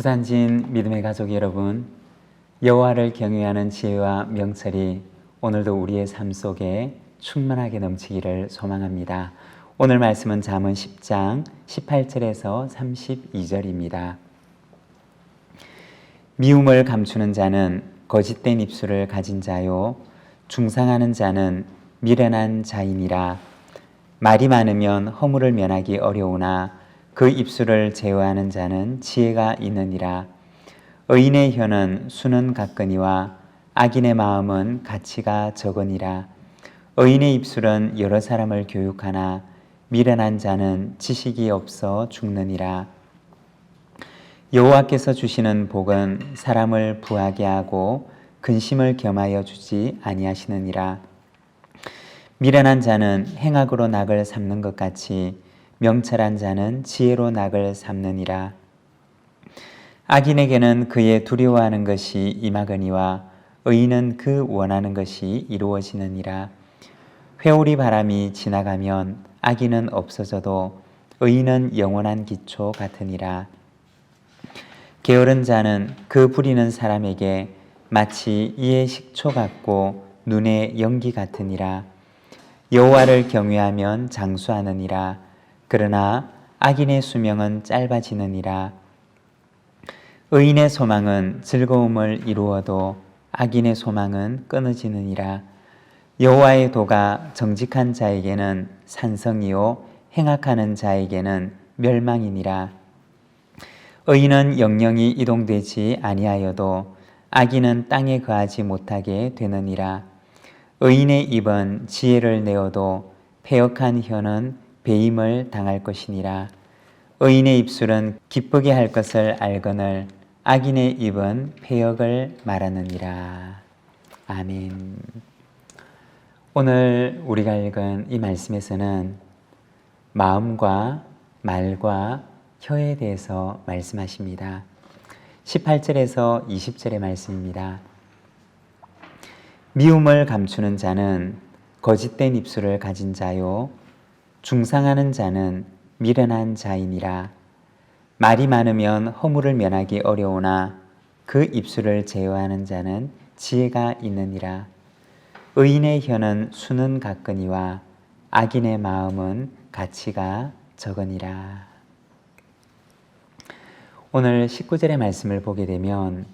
부산진 믿음의 가족 여러분, 여호와를 경외하는 지혜와 명철이 오늘도 우리의 삶 속에 충만하게 넘치기를 소망합니다. 오늘 말씀은 잠언 10장 18절에서 32절입니다. 미움을 감추는 자는 거짓된 입술을 가진 자요, 중상하는 자는 미련한 자이니라. 말이 많으면 허물을 면하기 어려우나 그 입술을 제어하는 자는 지혜가 있느니라. 의인의 혀는 수는 같거니와 악인의 마음은 가치가 적으니라. 의인의 입술은 여러 사람을 교육하나 미련한 자는 지식이 없어 죽느니라. 여호와께서 주시는 복은 사람을 부하게 하고 근심을 겸하여 주지 아니하시느니라. 미련한 자는 행악으로 낙을 삼는 것 같이 명철한 자는 지혜로 낙을 삼느니라. 악인에게는 그의 두려워하는 것이 임하거니와 의인은 그 원하는 것이 이루어지느니라. 회오리 바람이 지나가면 악인은 없어져도 의인은 영원한 기초 같으니라. 게으른 자는 그 부리는 사람에게 마치 이의 식초 같고 눈의 연기 같으니라. 여호와를 경외하면 장수하느니라. 그러나 악인의 수명은 짧아지느니라. 의인의 소망은 즐거움을 이루어도 악인의 소망은 끊어지느니라. 여호와의 도가 정직한 자에게는 산성이요 행악하는 자에게는 멸망이니라. 의인은 영영이 이동되지 아니하여도 악인은 땅에 거하지 못하게 되느니라. 의인의 입은 지혜를 내어도 패역한 혀는 배임을 당할 것이니라. 의인의 입술은 기쁘게 할 것을 알거늘 악인의 입은 패역을 말하느니라. 아멘. 오늘 우리가 읽은 이 말씀에서는 마음과 말과 혀에 대해서 말씀하십니다. 18절에서 20절의 말씀입니다. 미움을 감추는 자는 거짓된 입술을 가진 자요, 중상하는 자는 미련한 자이니라. 말이 많으면 허물을 면하기 어려우나 그 입술을 제어하는 자는 지혜가 있느니라. 의인의 혀는 수는 같거니와 악인의 마음은 가치가 적으니라. 오늘 19절의 말씀을 보게 되면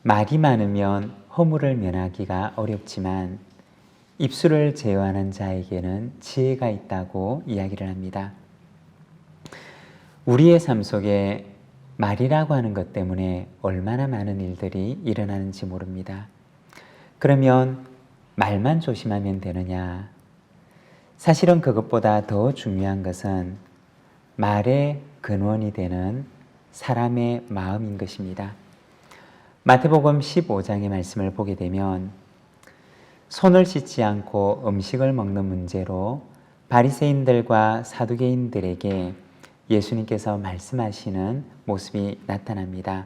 말이 많으면 허물을 면하기가 어렵지만 입술을 제어하는 자에게는 지혜가 있다고 이야기를 합니다. 우리의 삶 속에 말이라고 하는 것 때문에 얼마나 많은 일들이 일어나는지 모릅니다. 그러면 말만 조심하면 되느냐? 사실은 그것보다 더 중요한 것은 말의 근원이 되는 사람의 마음인 것입니다. 마태복음 15장의 말씀을 보게 되면 손을 씻지 않고 음식을 먹는 문제로 바리새인들과 사두개인들에게 예수님께서 말씀하시는 모습이 나타납니다.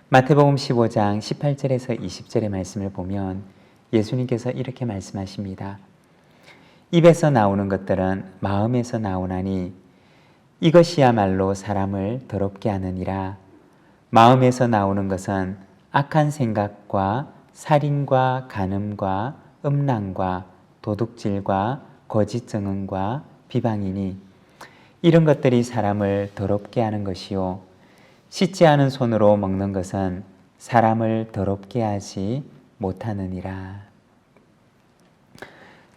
마태복음 15장 18절에서 20절의 말씀을 보면 예수님께서 이렇게 말씀하십니다. 입에서 나오는 것들은 마음에서 나오나니 이것이야말로 사람을 더럽게 하느니라. 마음에서 나오는 것은 악한 생각과 살인과 간음과 음란과 도둑질과 거짓 증언과 비방이니 이런 것들이 사람을 더럽게 하는 것이요 씻지 않은 손으로 먹는 것은 사람을 더럽게 하지 못하느니라.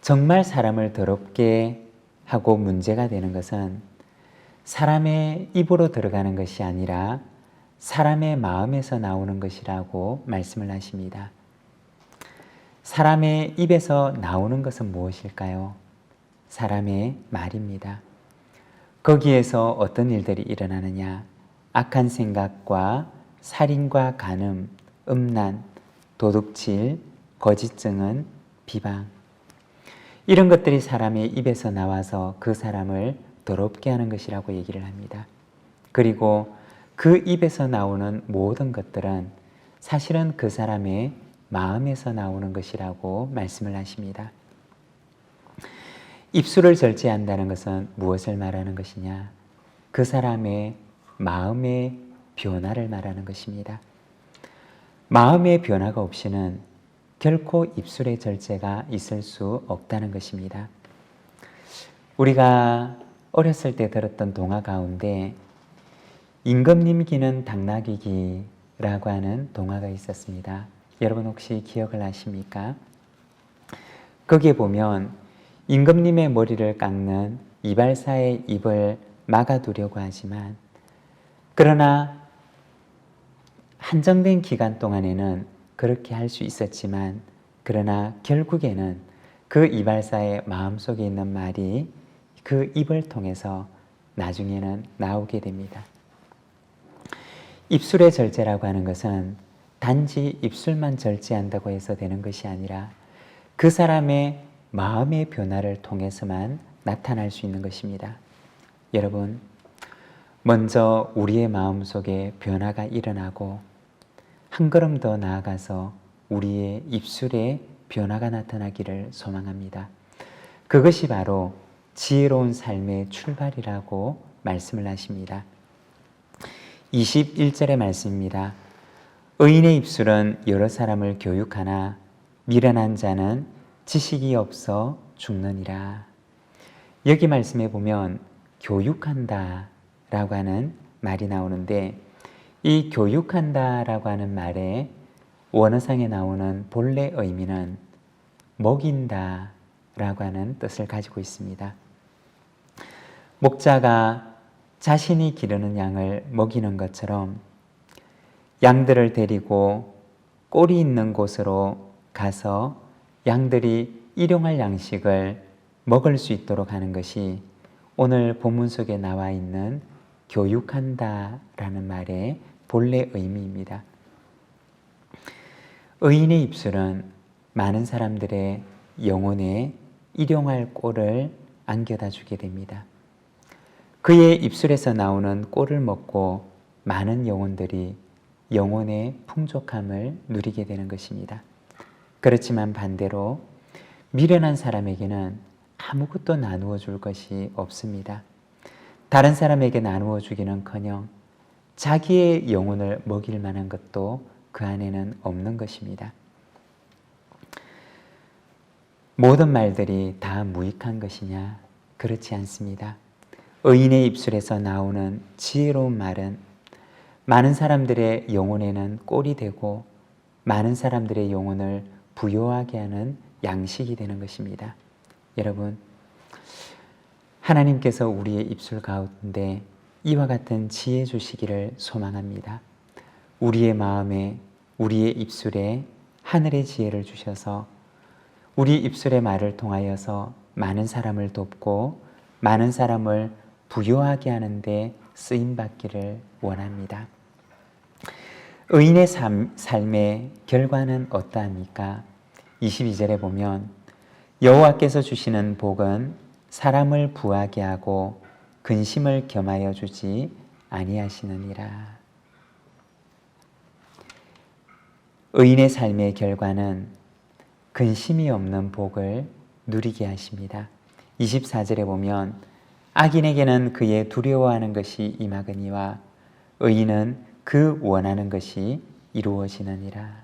정말 사람을 더럽게 하고 문제가 되는 것은 사람의 입으로 들어가는 것이 아니라 사람의 마음에서 나오는 것이라고 말씀을 하십니다. 사람의 입에서 나오는 것은 무엇일까요? 사람의 말입니다. 거기에서 어떤 일들이 일어나느냐? 악한 생각과 살인과 간음, 음란, 도둑질, 거짓 증언, 비방 이런 것들이 사람의 입에서 나와서 그 사람을 더럽게 하는 것이라고 얘기를 합니다. 그리고 그 입에서 나오는 모든 것들은 사실은 그 사람의 마음에서 나오는 것이라고 말씀을 하십니다. 입술을 절제한다는 것은 무엇을 말하는 것이냐? 그 사람의 마음의 변화를 말하는 것입니다. 마음의 변화가 없이는 결코 입술의 절제가 있을 수 없다는 것입니다. 우리가 어렸을 때 들었던 동화 가운데 임금님 기는 당나귀 기라고 하는 동화가 있었습니다. 여러분 혹시 기억을 하십니까? 거기에 보면 임금님의 머리를 깎는 이발사의 입을 막아두려고 하지만, 그러나 한정된 기간 동안에는 그렇게 할 수 있었지만, 그러나 결국에는 그 이발사의 마음속에 있는 말이 그 입을 통해서 나중에는 나오게 됩니다. 입술의 절제라고 하는 것은 단지 입술만 절제한다고 해서 되는 것이 아니라 그 사람의 마음의 변화를 통해서만 나타날 수 있는 것입니다. 여러분, 먼저 우리의 마음속에 변화가 일어나고 한 걸음 더 나아가서 우리의 입술에 변화가 나타나기를 소망합니다. 그것이 바로 지혜로운 삶의 출발이라고 말씀을 하십니다. 21절의 말씀입니다. 의인의 입술은 여러 사람을 교육하나 미련한 자는 지식이 없어 죽느니라. 여기 말씀에 보면 교육한다 라고 하는 말이 나오는데, 이 교육한다 라고 하는 말의 원어상에 나오는 본래 의미는 먹인다 라고 하는 뜻을 가지고 있습니다. 목자가 자신이 기르는 양을 먹이는 것처럼 양들을 데리고 꼴이 있는 곳으로 가서 양들이 일용할 양식을 먹을 수 있도록 하는 것이 오늘 본문 속에 나와 있는 교육한다 라는 말의 본래 의미입니다. 의인의 입술은 많은 사람들의 영혼에 일용할 꼴을 안겨다 주게 됩니다. 그의 입술에서 나오는 꼴을 먹고 많은 영혼들이 영혼의 풍족함을 누리게 되는 것입니다. 그렇지만 반대로 미련한 사람에게는 아무것도 나누어 줄 것이 없습니다. 다른 사람에게 나누어 주기는커녕 자기의 영혼을 먹일 만한 것도 그 안에는 없는 것입니다. 모든 말들이 다 무익한 것이냐? 그렇지 않습니다. 의인의 입술에서 나오는 지혜로운 말은 많은 사람들의 영혼에는 꼴이 되고 많은 사람들의 영혼을 부요하게 하는 양식이 되는 것입니다. 여러분, 하나님께서 우리의 입술 가운데 이와 같은 지혜 주시기를 소망합니다. 우리의 마음에, 우리의 입술에 하늘의 지혜를 주셔서 우리 입술의 말을 통하여서 많은 사람을 돕고 많은 사람을 부요하게 하는데 쓰임받기를 원합니다. 의인의 삶의 결과는 어떠합니까? 22절에 보면 여호와께서 주시는 복은 사람을 부하게 하고 근심을 겸하여 주지 아니하시느니라. 의인의 삶의 결과는 근심이 없는 복을 누리게 하십니다. 24절에 보면 악인에게는 그의 두려워하는 것이 임하거니와 의인은 그 원하는 것이 이루어지느니라.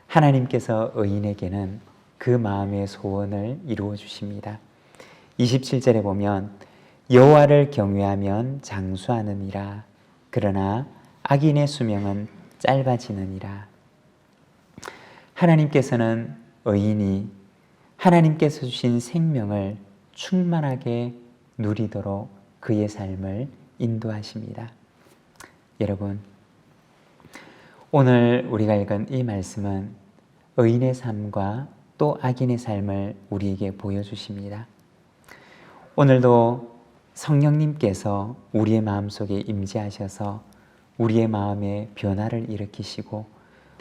하나님께서 의인에게는 그 마음의 소원을 이루어 주십니다. 27절에 보면 여호와를 경외하면 장수하느니라. 그러나 악인의 수명은 짧아지느니라. 하나님께서는 의인이 하나님께서 주신 생명을 충만하게 누리도록 그의 삶을 인도하십니다. 여러분, 오늘 우리가 읽은 이 말씀은 의인의 삶과 또 악인의 삶을 우리에게 보여주십니다. 오늘도 성령님께서 우리의 마음속에 임재하셔서 우리의 마음에 변화를 일으키시고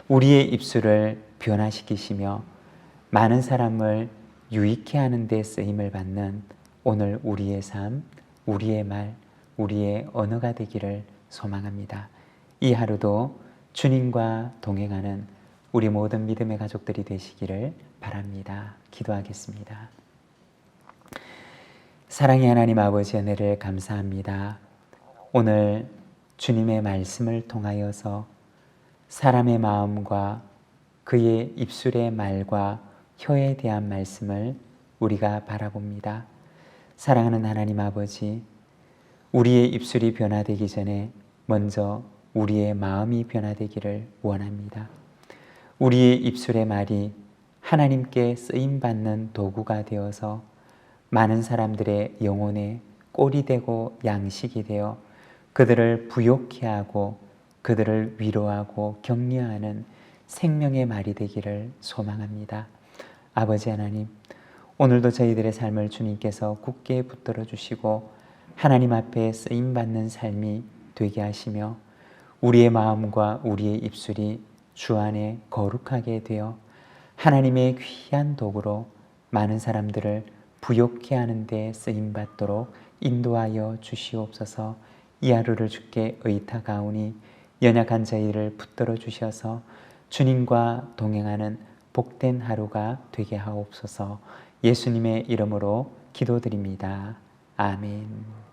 우리의 입술을 변화시키시며 많은 사람을 유익해 하는 데 쓰임을 받는 오늘 우리의 삶, 우리의 말, 우리의 언어가 되기를 소망합니다. 이 하루도 주님과 동행하는 우리 모든 믿음의 가족들이 되시기를 바랍니다. 기도하겠습니다. 사랑의 하나님 아버지, 은혜를 감사합니다. 오늘 주님의 말씀을 통하여서 사람의 마음과 그의 입술의 말과 혀에 대한 말씀을 우리가 바라봅니다. 사랑하는 하나님 아버지, 우리의 입술이 변화되기 전에 먼저 우리의 마음이 변화되기를 원합니다. 우리의 입술의 말이 하나님께 쓰임받는 도구가 되어서 많은 사람들의 영혼에 꼴이 되고 양식이 되어 그들을 부욕케 하고 그들을 위로하고 격려하는 생명의 말이 되기를 소망합니다. 아버지 하나님, 오늘도 저희들의 삶을 주님께서 굳게 붙들어 주시고 하나님 앞에 쓰임받는 삶이 되게 하시며 우리의 마음과 우리의 입술이 주 안에 거룩하게 되어 하나님의 귀한 도구로 많은 사람들을 부욕케 하는 데 쓰임받도록 인도하여 주시옵소서. 이 하루를 주께 의탁하오니 연약한 저희를 붙들어 주셔서 주님과 동행하는 복된 하루가 되게 하옵소서. 예수님의 이름으로 기도드립니다. 아멘.